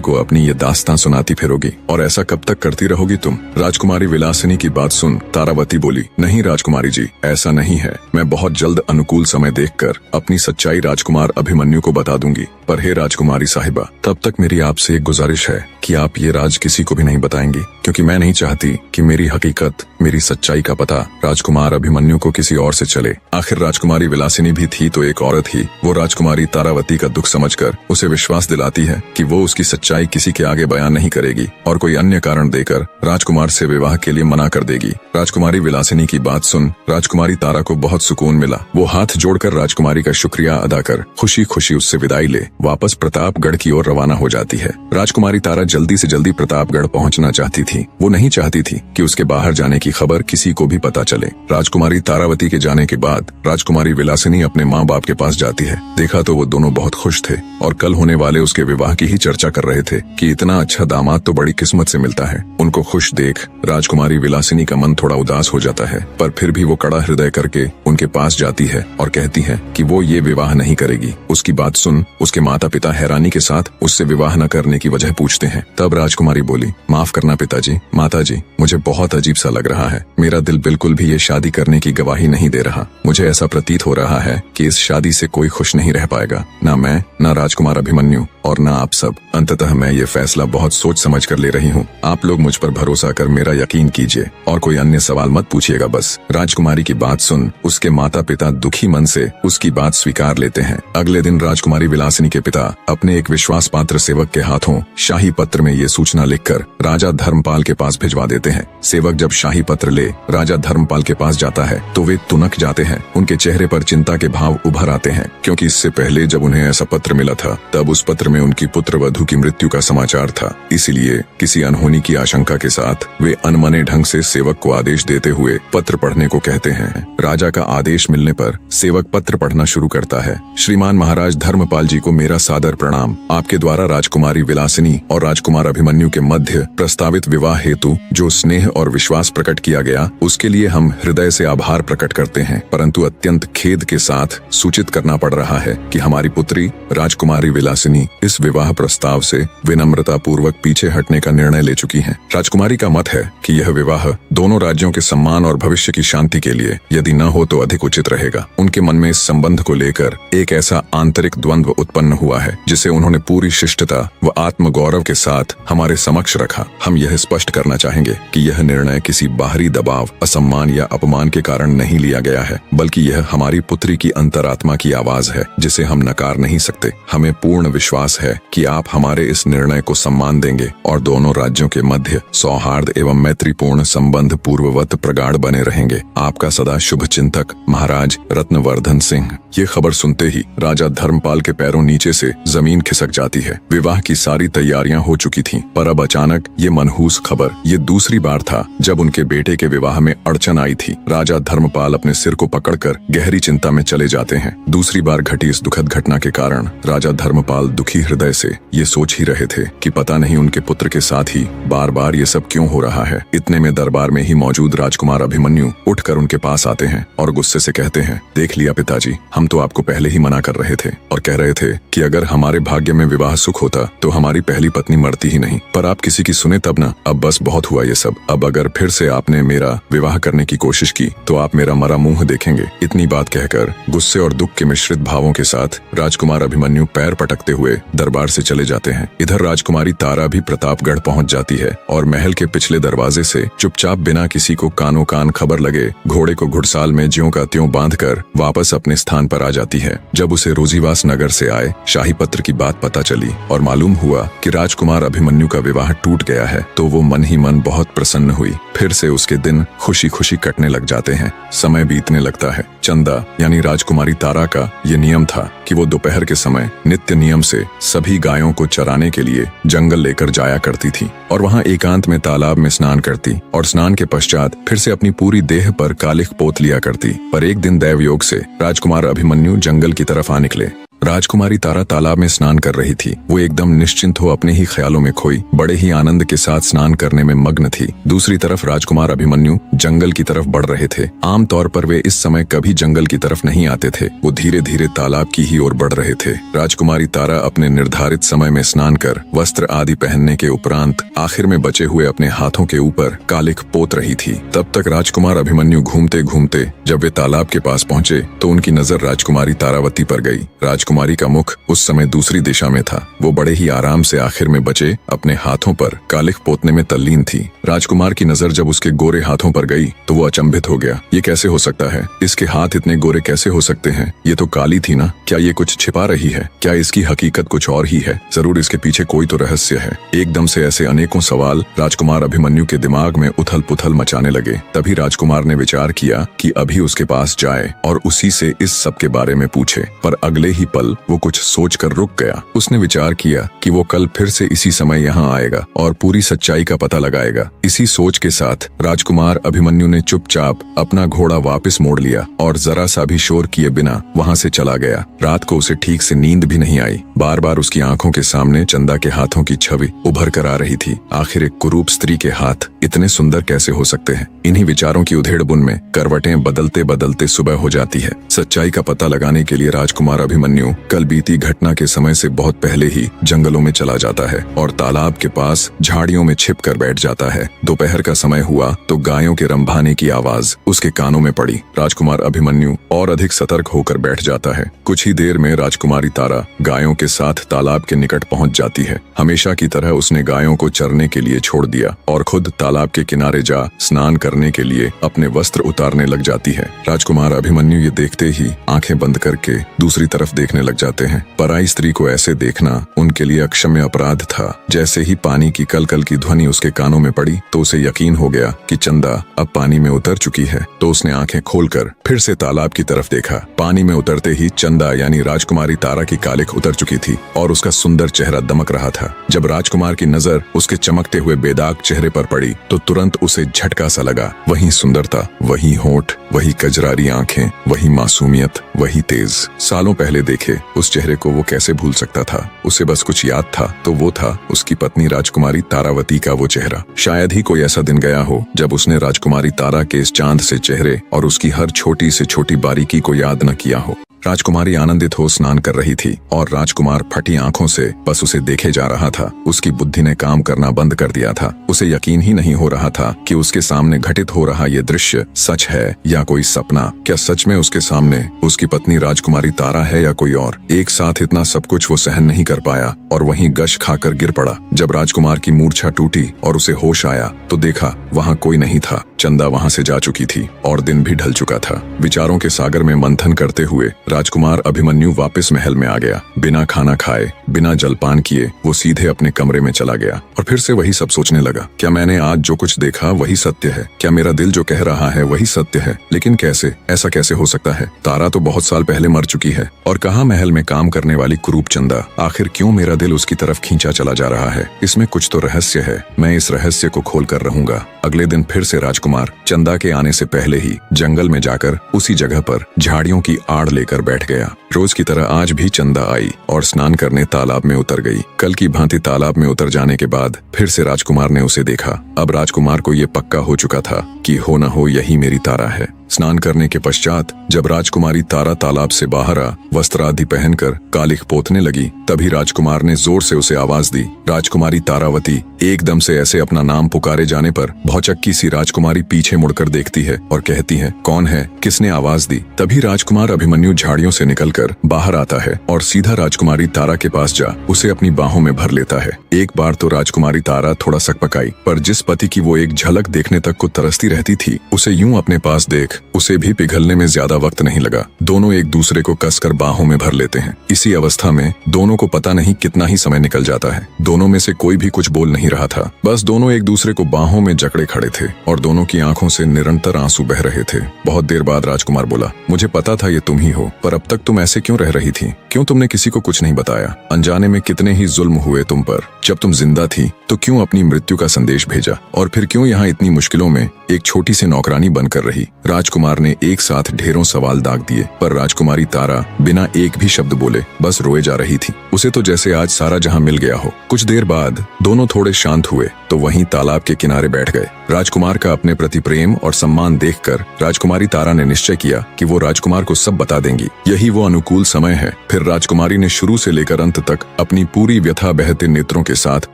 को अपनी ये दास्तां सुनाती फिरोगी? और ऐसा कब तक करती रहोगी तुम? राजकुमारी विलासिनी की बात सुन तारावती बोली, नहीं राजकुमारी जी, ऐसा नहीं है। मैं बहुत जल्द अनुकूल समय देखकर अपनी सच्चाई राजकुमार अभिमन्यु को बता दूंगी। पर हे राजकुमारी साहिबा, तब तक मेरी आपसे एक गुजारिश है कि आप ये राज किसी को भी नहीं बताएंगी, क्योंकि मैं नहीं चाहती कि मेरी हकीकत, मेरी सच्चाई का पता राजकुमार अभिमन्यु को किसी और से चले। आखिर राजकुमारी विलासिनी भी थी तो एक औरत ही। वो राजकुमारी तारावती का दुख समझकर उसे विश्वास दिलाती है कि वो उसकी सच्चाई किसी के आगे बयान नहीं करेगी और कोई अन्य कारण देकर राजकुमार से विवाह के लिए मना कर देगी। राजकुमारी विलासिनी की बात सुन राजकुमारी तारा को बहुत सुकून मिला। वो हाथ जोड़कर राजकुमारी का शुक्रिया अदा कर खुशी खुशी उससे विदाई ले वापस प्रतापगढ़ की ओर रवाना हो जाती है। राजकुमारी तारा जल्दी से जल्दी प्रतापगढ़ पहुंचना चाहती थी। वो नहीं चाहती थी कि उसके बाहर जाने की खबर किसी को भी पता चले। राजकुमारी तारावती के जाने के बाद राजकुमारी विलासिनी अपने माँ बाप के पास जाती है। देखा तो वो दोनों बहुत खुश थे और कल होने वाले उसके विवाह की ही चर्चा कर रहे थे कि इतना अच्छा दामाद तो बड़ी किस्मत से मिलता है। उनको खुश देख राजकुमारी विलासिनी का मन थोड़ा उदास हो जाता है, पर फिर भी वो कड़ा हृदय करके उनके पास जाती है और कहती है कि वो ये विवाह नहीं करेगी। उसकी बात सुन उसके माता पिता हैरानी के साथ उससे विवाह न करने की वजह पूछते हैं। तब राजकुमारी बोली, माफ करना पिताजी, माताजी, मुझे बहुत अजीब सा लग रहा है। मेरा दिल बिल्कुल भी ये शादी करने की गवाही नहीं दे रहा। मुझे ऐसा प्रतीत हो रहा है कि इस शादी से कोई खुश नहीं रह पाएगा, ना मैं, ना राजकुमार अभिमन्यु और ना आप सब। अंततः मैं ये फैसला बहुत सोच समझ कर ले रही हूँ। आप लोग मुझ पर भरोसा कर मेरा यकीन कीजिए और कोई अन्य सवाल मत पूछिएगा बस। राजकुमारी की बात सुन उसके माता पिता दुखी मन से उसकी बात स्वीकार लेते हैं। अगले दिन राजकुमारी विलासिनी के पिता अपने एक विश्वास पात्र सेवक के हाथों शाही पत्र में ये सूचना लिखकर राजा धर्मपाल के पास भिजवा देते हैं। सेवक जब शाही पत्र ले राजा धर्मपाल के पास जाता है तो वे तुनक जाते हैं। उनके चेहरे पर चिंता के भाव उभर आते हैं, क्योंकि इससे पहले जब उन्हें ऐसा पत्र मिला था तब उस पत्र में उनकी पुत्र वधू की मृत्यु का समाचार था। इसीलिए किसी अनहोनी की आशंका के साथ वे अनमने ढंग से सेवक को आदेश देते हुए पत्र पढ़ने को कहते हैं। राजा का आदेश मिलने पर सेवक पत्र पढ़ना शुरू करता है। श्रीमान महाराज धर्मपाल जी को मेरा सादर प्रणाम। आपके द्वारा राजकुमारी विलासिनी और राजकुमार अभिमन्यु के मध्य प्रस्तावित विवाह हेतु जो स्नेह और विश्वास प्रकट किया गया उसके लिए हम हृदय से आभार प्रकट करते हैं, परंतु अत्यंत खेद के साथ सूचित करना पड़ रहा है कि हमारी पुत्री राजकुमारी विलासिनी इस विवाह प्रस्ताव से विनम्रता पूर्वक पीछे हटने का निर्णय ले चुकी हैं। राजकुमारी का मत है कि यह विवाह दोनों राज्यों के सम्मान और भविष्य की शांति के लिए यदि न हो तो अधिक उचित रहेगा। उनके मन में इस संबंध को लेकर एक ऐसा आंतरिक द्वंद्व उत्पन्न हुआ है जिसे उन्होंने पूरी शिष्टता व आत्मगौरव के साथ हमारे समक्ष रखा। हम यह स्पष्ट करना चाहेंगे कि यह निर्णय किसी बाहरी दबाव, असम्मान या अपमान के कारण नहीं लिया गया है, बल्कि यह हमारी पुत्री की अंतरात्मा की आवाज है जिसे हम नकार नहीं सकते। हमें पूर्ण विश्वास है कि आप हमारे इस निर्णय को सम्मान देंगे और दोनों राज्यों के मध्य सौहार्द एवं मैत्रीपूर्ण संबंध पूर्ववत प्रगाढ़ बने रहेंगे। आपका सदा शुभ चिंतक महाराज रत्नवर्धन सिंह। ये खबर सुनते ही राजा धर्मपाल के पैरों नीचे से जमीन खिसक जाती है। विवाह की सारी तैयारियां हो चुकी थीं, पर अब अचानक ये मनहूस खबर। ये दूसरी बार था जब उनके बेटे के विवाह में अड़चन आई थी। राजा धर्मपाल अपने सिर को पकड़कर गहरी चिंता में चले जाते हैं। दूसरी बार घटी इस दुखद घटना के कारण राजा धर्मपाल दुखी हृदय से ये सोच ही रहे थे कि पता नहीं उनके पुत्र के साथ ही बार बार ये सब क्यों हो रहा है। इतने में दरबार में ही मौजूद राजकुमार अभिमन्यु उठकर उनके पास आते हैं और गुस्से से कहते हैं, देख लिया पिताजी, हम तो आपको पहले ही मना कर रहे थे और कह रहे थे कि अगर हमारे भाग्य में विवाह सुख होता तो हमारी पहली पत्नी मरती ही नहीं, पर आप किसी की सुने तब ना। अब बस बहुत हुआ ये सब। अब अगर फिर से आपने मेरा विवाह करने की कोशिश की तो आप मेरा मरा मुंह देखेंगे। इतनी बात कहकर गुस्से और दुख के मिश्रित भावों के साथ राजकुमार अभिमन्यु पैर पटकते हुए दरबार से चले जाते हैं। इधर राजकुमारी तारा भी प्रतापगढ़ पहुंच जाती है और महल के पिछले दरवाजे से चुपचाप बिना किसी को कानो कान खबर लगे घोड़े को घुड़साल में ज्यों का त्यों बांधकर वापस अपने स्थान पर आ जाती है। जब उसे रोजीवास नगर से आए शाही पत्र की बात पता चली और मालूम हुआ कि राजकुमार अभिमन्यु का विवाह टूट गया है तो वो मन ही मन बहुत प्रसन्न हुई। फिर से उसके दिन खुशी खुशी कटने लग जाते हैं। समय बीतने लगता है। चंदा यानी राजकुमारी तारा का ये नियम था कि वो दोपहर के समय नित्य नियम से सभी गायों को चराने के लिए जंगल लेकर जाया करती थी और वहाँ एकांत में तालाब में स्नान करती और स्नान के पश्चात फिर से अपनी पूरी देह पर कालिख पोत लिया करती। पर एक दिन दैव योग से राजकुमार अभिमन्यु जंगल की तरफ आ निकले। राजकुमारी तारा तालाब में स्नान कर रही थी। वो एकदम निश्चिंत हो अपने ही ख्यालों में खोई बड़े ही आनंद के साथ स्नान करने में मग्न थी। दूसरी तरफ राजकुमार अभिमन्यु जंगल की तरफ बढ़ रहे थे। आमतौर पर वे इस समय कभी जंगल की तरफ नहीं आते थे। वो धीरे धीरे तालाब की ही ओर बढ़ रहे थे। राजकुमारी तारा अपने निर्धारित समय में स्नान कर वस्त्र आदि पहनने के उपरांत आखिर में बचे हुए अपने हाथों के ऊपर कालिख पोत रही थी। तब तक राजकुमार अभिमन्यु घूमते घूमते जब वे तालाब के पास पहुंचे तो उनकी नजर राजकुमारी तारावती पर गई। राजकुमारी का मुख उस समय दूसरी दिशा में था। वो बड़े ही आराम से आखिर में बचे अपने हाथों पर कालिख पोतने में तल्लीन थी। राजकुमार की नजर जब उसके गोरे हाथों पर गई तो वो अचंभित हो गया। ये कैसे हो सकता है? इसके हाथ इतने गोरे कैसे हो सकते हैं? ये तो काली थी ना। क्या ये कुछ छिपा रही है? क्या इसकी हकीकत कुछ और ही है? जरूर इसके पीछे कोई तो रहस्य है। एकदम से ऐसे अनेकों सवाल राजकुमार अभिमन्यु के दिमाग में उथल पुथल मचाने लगे। तभी राजकुमार ने विचार किया कि अभी उसके पास जाए और उसी से इस सब के बारे में पूछे। पर अगले ही पल वो कुछ सोचकर रुक गया। उसने विचार किया कि वो कल फिर से इसी समय यहाँ आएगा और पूरी सच्चाई का पता लगाएगा। इसी सोच के साथ राजकुमार अभिमन्यु ने चुपचाप अपना घोड़ा वापस मोड़ लिया और जरा सा भी शोर किए बिना वहाँ से चला गया। रात को उसे ठीक से नींद भी नहीं आई। बार बार उसकी आंखों के सामने चंदा के हाथों की छवि उभर कर आ रही थी। आखिर एक कुरूप स्त्री के हाथ इतने सुंदर कैसे हो सकते हैं? इन्हीं विचारों की उधेड़-बुन में करवटें बदलते बदलते सुबह हो जाती है। सच्चाई का पता लगाने के लिए राजकुमार अभिमन्यु कल बीती घटना के समय से बहुत पहले ही जंगलों में चला जाता है और तालाब के पास झाड़ियों में छिप कर बैठ जाता है। दोपहर का समय हुआ तो गायों के रंभाने की आवाज उसके कानों में पड़ी। राजकुमार अभिमन्यु और अधिक सतर्क होकर बैठ जाता है। कुछ ही देर में राजकुमारी तारा गायों के साथ तालाब के निकट पहुंच जाती है। हमेशा की तरह उसने गायों को चरने के लिए छोड़ दिया और खुद तालाब के किनारे जा स्नान करने के लिए अपने वस्त्र उतारने लग जाती है। राजकुमार अभिमन्यु ये देखते ही आंखें बंद करके दूसरी तरफ देखने लग जाते हैं। पराई स्त्री को ऐसे देखना उनके लिए अक्षम्य अपराध था। जैसे ही पानी की कलकल की ध्वनि उसके कानों में पड़ी तो उसे यकीन हो गया कि चंदा अब पानी में उतर चुकी है। तो उसने आंखें खोलकर फिर से तालाब की तरफ देखा। पानी में उतरते ही चंदा यानी राजकुमारी तारा की कालिख उतर चुकी थी और उसका सुंदर चेहरा दमक रहा था। जब राजकुमार की नजर उसके चमकते हुए बेदाग चेहरे पर पड़ी तो तुरंत उसे झटका सा लगा। वही सुंदरता, वही होंठ, वही कजरारी आंखें, वही मासूमियत, वही तेज। सालों पहले देखे उस चेहरे को वो कैसे भूल सकता था? उसे बस कुछ याद था तो वो था उसकी पत्नी राजकुमारी तारावती का वो चेहरा। शायद ही कोई ऐसा दिन गया हो जब उसने राजकुमारी तारा के इस चांद से चेहरे और उसकी हर छोटी से छोटी बारीकी को याद न किया हो। राजकुमारी आनंदित हो स्नान कर रही थी और राजकुमार फटी आंखों से बस उसे देखे जा रहा था। उसकी बुद्धि ने काम करना बंद कर दिया था। उसे यकीन ही नहीं हो रहा था कि उसके सामने घटित हो रहा ये दृश्य सच है या कोई सपना। क्या सच में उसके सामने उसकी पत्नी राजकुमारी तारा है या कोई और? एक साथ इतना सब कुछ वो सहन नहीं कर पाया और वहीं गश खाकर गिर पड़ा। जब राजकुमार की मूर्छा टूटी और उसे होश आया तो देखा वहाँ कोई नहीं था। चंदा वहाँ से जा चुकी थी और दिन भी ढल चुका था। विचारों के सागर में मंथन करते हुए राजकुमार अभिमन्यु वापस महल में आ गया। बिना खाना खाए, बिना जलपान किए वो सीधे अपने कमरे में चला गया और फिर से वही सब सोचने लगा। क्या मैंने आज जो कुछ देखा वही सत्य है? क्या मेरा दिल जो कह रहा है वही सत्य है? लेकिन कैसे? ऐसा कैसे हो सकता है? तारा तो बहुत साल पहले मर चुकी है और कहाँ महल में काम करने वाली कुरूप चंदा? आखिर क्यों मेरा दिल उसकी तरफ खींचा चला जा रहा है? इसमें कुछ तो रहस्य है। मैं इस रहस्य को खोल कर रहूंगा। अगले दिन फिर से राजकुमार चंदा के आने से पहले ही जंगल में जाकर उसी जगह पर झाड़ियों की आड़ लेकर बैठ गया। रोज की तरह आज भी चंदा आई और स्नान करने तालाब में उतर गई। कल की भांति तालाब में उतर जाने के बाद फिर से राजकुमार ने उसे देखा। अब राजकुमार को ये पक्का हो चुका था कि हो न हो यही मेरी तारा है। स्नान करने के पश्चात जब राजकुमारी तारा तालाब से बाहर आ वस्त्र आदि पहनकर कालिख पोतने लगी, तभी राजकुमार ने जोर से उसे आवाज दी। राजकुमारी तारावती एकदम से ऐसे अपना नाम पुकारे जाने पर भौचक्की सी राजकुमारी पीछे मुड़कर देखती है और कहती है, कौन है, किसने आवाज दी? तभी राजकुमार अभिमन्यु झाड़ियों से निकलकर बाहर आता है और सीधा राजकुमारी तारा के पास जा उसे अपनी बाहों में भर लेता है। एक बार तो राजकुमारी तारा थोड़ा सकपकाई, पर जिस पति की वो एक झलक देखने तक को तरसती रहती थी, उसे यूं अपने पास देख उसे भी पिघलने में ज्यादा वक्त नहीं लगा। दोनों एक दूसरे को कसकर बाहों में भर लेते हैं। इसी अवस्था में दोनों को पता नहीं कितना ही समय निकल जाता है। दोनों में से कोई भी कुछ बोल नहीं रहा था, बस दोनों एक दूसरे को बाहों में जकड़े खड़े थे और दोनों की आंखों से निरंतर आंसू बह रहे थे। बहुत देर बाद राजकुमार बोला, मुझे पता था ये तुम ही हो, पर अब तक तुम ऐसे क्यों रह रही थी? क्यों तुमने किसी को कुछ नहीं बताया? अनजाने में कितने ही जुल्म हुए तुम पर। जब तुम जिंदा थी तो क्यों अपनी मृत्यु का संदेश भेजा, और फिर क्यों यहाँ इतनी मुश्किलों में एक छोटी सी नौकरानी बनकर रही? राजकुमार ने एक साथ ढेरों सवाल दाग दिए, पर राजकुमारी तारा बिना एक भी शब्द बोले बस रोए जा रही थी। उसे तो जैसे आज सारा जहां मिल गया हो। कुछ देर बाद दोनों थोड़े शांत हुए तो वहीं तालाब के किनारे बैठ गए। राजकुमार का अपने प्रति प्रेम और सम्मान देखकर राजकुमारी तारा ने निश्चय किया कि वो राजकुमार को सब बता देंगी। यही वो अनुकूल समय है। फिर राजकुमारी ने शुरू से लेकर अंत तक अपनी पूरी व्यथा बहते नेत्रों के साथ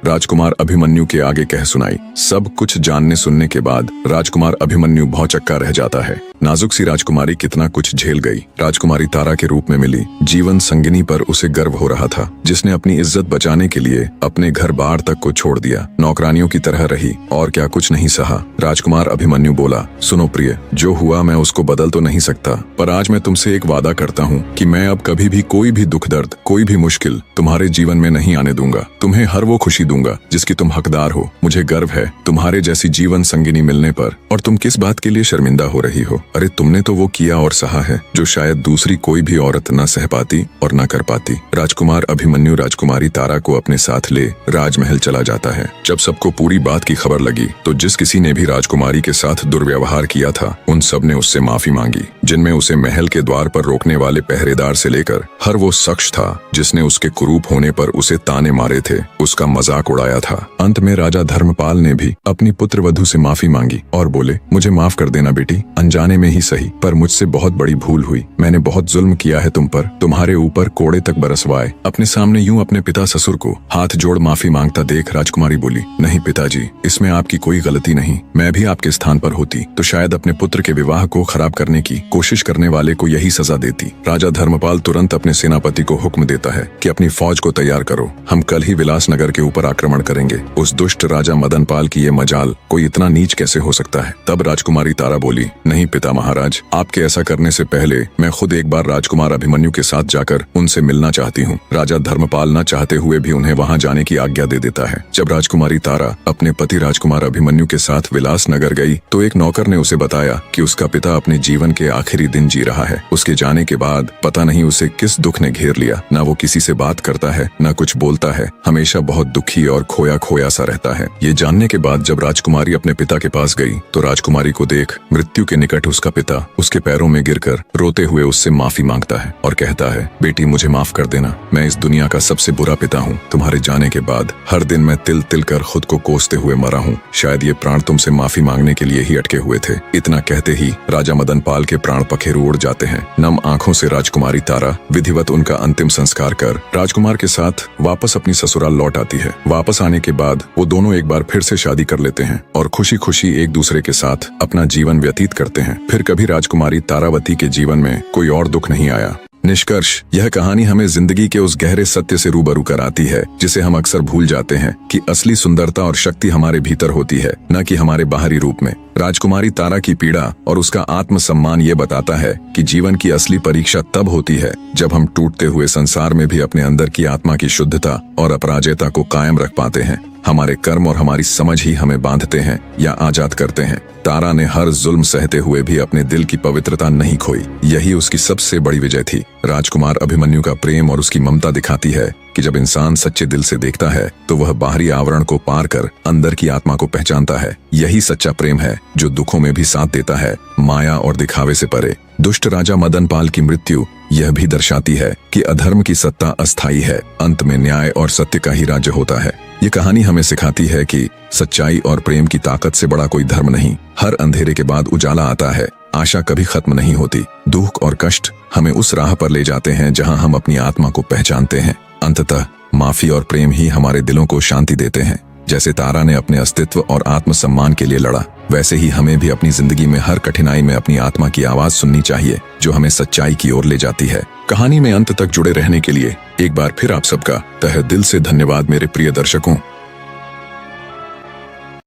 राजकुमार अभिमन्यु के आगे कह सुनाई। सब कुछ जानने सुनने के बाद राजकुमार अभिमन्यु भौचक्का रह जाता है। नाजुक सी राजकुमारी कितना कुछ झेल गई। राजकुमारी तारा के रूप में मिली जीवन संगिनी पर उसे गर्व हो रहा था, जिसने अपनी इज्जत बचाने के लिए अपने घर बार तक को छोड़ दिया, नौकरानियों की तरह रही और क्या कुछ नहीं सहा। राजकुमार अभिमन्यु बोला, सुनो प्रिय, जो हुआ मैं उसको बदल तो नहीं सकता, पर आज मैं तुमसे एक वादा करता हूँ कि मैं अब कभी भी कोई भी दुख दर्द, कोई भी मुश्किल तुम्हारे जीवन में नहीं आने दूंगा। तुम्हें हर वो खुशी दूंगा जिसकी तुम हकदार हो। मुझे गर्व है तुम्हारे जैसी जीवन संगिनी मिलने पर, और तुम किस बात के लिए शर्मिंदा हो रही हो? अरे तुमने तो वो किया और सहा है जो शायद दूसरी कोई भी औरत न सह पाती और न कर पाती। राजकुमार अभिमन्यु राजकुमारी तारा को अपने साथ ले राजमहल चला जाता है। जब सबको पूरी बात की खबर लगी तो जिस किसी ने भी राजकुमारी के साथ दुर्व्यवहार किया था उन सब ने उससे माफी मांगी, जिनमें उसे महल के द्वार पर रोकने वाले पहरेदार से लेकर हर वो शख्स था जिसने उसके कुरूप होने पर उसे ताने मारे थे, उसका मजाक उड़ाया था। अंत में राजा धर्मपाल ने भी अपनी पुत्र वधू से माफी मांगी और बोले, मुझे माफ कर देना बेटी, अनजाने में ही सही, पर मुझसे बहुत बड़ी भूल हुई। मैंने बहुत जुल्म किया है तुम पर, तुम्हारे ऊपर कोड़े तक बरसवाए। अपने सामने यूं अपने पिता ससुर को हाथ जोड़ माफी मांगता देख राजकुमारी बोली, नहीं पिताजी, इसमें आपकी कोई गलती नहीं। मैं भी आपके स्थान पर होती तो शायद अपने पुत्र के विवाह को खराब करने की कोशिश करने वाले को यही सजा देती। राजा धर्मपाल तुरंत अपने सेनापति को हुक्म देता है कि अपनी फौज को तैयार करो, हम कल ही विलासनगर के ऊपर आक्रमण करेंगे। उस दुष्ट राजा मदनपाल की ये मजाल, कोई इतना नीच कैसे हो सकता है? तब राजकुमारी तारा बोली, नहीं पिता महाराज, आपके ऐसा करने से पहले मैं खुद एक बार राजकुमार अभिमन्यु के साथ जाकर उनसे मिलना चाहती हूँ। राजा धर्मपाल न चाहते हुए भी उन्हें वहाँ जाने की आज्ञा दे देता है। जब राजकुमारी तारा अपने पति राजकुमार अभिमन्यु के साथ विलासनगर गई तो एक नौकर ने उसे बताया कि उसका पिता अपने जीवन के आखिरी दिन जी रहा है। उसके जाने के बाद पता नहीं उसे किस दुख ने घेर लिया, न वो किसी से बात करता है न कुछ बोलता है, हमेशा बहुत दुखी और खोया खोया सा रहता है। ये जानने के बाद जब राजकुमारी अपने पिता के पास गई तो राजकुमारी को देख मृत्यु के निकट उसका पिता उसके पैरों में गिरकर रोते हुए उससे माफी मांगता है और कहता है, बेटी मुझे माफ कर देना, मैं इस दुनिया का सबसे बुरा पिता हूँ। तुम्हारे जाने के बाद हर दिन मैं तिल तिल कर खुद को कोसते हुए मरा हूँ। शायद ये प्राण तुमसे माफी मांगने के लिए ही अटके हुए थे। इतना कहते ही राजा मदनपाल के प्राण पखेरु उड़ जाते हैं। नम आंखों से राजकुमारी तारा विधिवत उनका अंतिम संस्कार कर राजकुमार के साथ वापस अपनी ससुराल लौट आती है। वापस आने के बाद वो दोनों एक बार फिर से शादी कर लेते हैं और खुशी खुशी एक दूसरे के साथ अपना जीवन व्यतीत करते हैं। फिर कभी राजकुमारी तारावती के जीवन में कोई और दुख नहीं आया। निष्कर्ष, यह कहानी हमें जिंदगी के उस गहरे सत्य से रूबरू कराती है जिसे हम अक्सर भूल जाते हैं कि असली सुंदरता और शक्ति हमारे भीतर होती है, न कि हमारे बाहरी रूप में। राजकुमारी तारा की पीड़ा और उसका आत्मसम्मान ये बताता है कि जीवन की असली परीक्षा तब होती है जब हम टूटते हुए संसार में भी अपने अंदर की आत्मा की शुद्धता और अपराजेयता को कायम रख पाते हैं। हमारे कर्म और हमारी समझ ही हमें बांधते हैं या आजाद करते हैं। तारा ने हर जुल्म सहते हुए भी अपने दिल की पवित्रता नहीं खोई। यही उसकी सबसे बड़ी विजय थी। राजकुमार अभिमन्यु का प्रेम और उसकी ममता दिखाती है कि जब इंसान सच्चे दिल से देखता है तो वह बाहरी आवरण को पार कर अंदर की आत्मा को पहचानता है। यही सच्चा प्रेम है जो दुखों में भी साथ देता है, माया और दिखावे से परे। दुष्ट राजा मदनपाल की मृत्यु यह भी दर्शाती है कि अधर्म की सत्ता अस्थायी है, अंत में न्याय और सत्य का ही राज्य होता है। ये कहानी हमें सिखाती है कि सच्चाई और प्रेम की ताकत से बड़ा कोई धर्म नहीं। हर अंधेरे के बाद उजाला आता है आशा कभी खत्म नहीं होती। दुख और कष्ट हमें उस राह पर ले जाते हैं जहां हम अपनी आत्मा को पहचानते हैं। अंततः माफी और प्रेम ही हमारे दिलों को शांति देते हैं। जैसे तारा ने अपने अस्तित्व और आत्मसम्मान के लिए लड़ा, वैसे ही हमें भी अपनी जिंदगी में हर कठिनाई में अपनी आत्मा की आवाज सुननी चाहिए, जो हमें सच्चाई की ओर ले जाती है। कहानी में अंत तक जुड़े रहने के लिए एक बार फिर आप सबका तहे दिल से धन्यवाद मेरे प्रिय दर्शकों।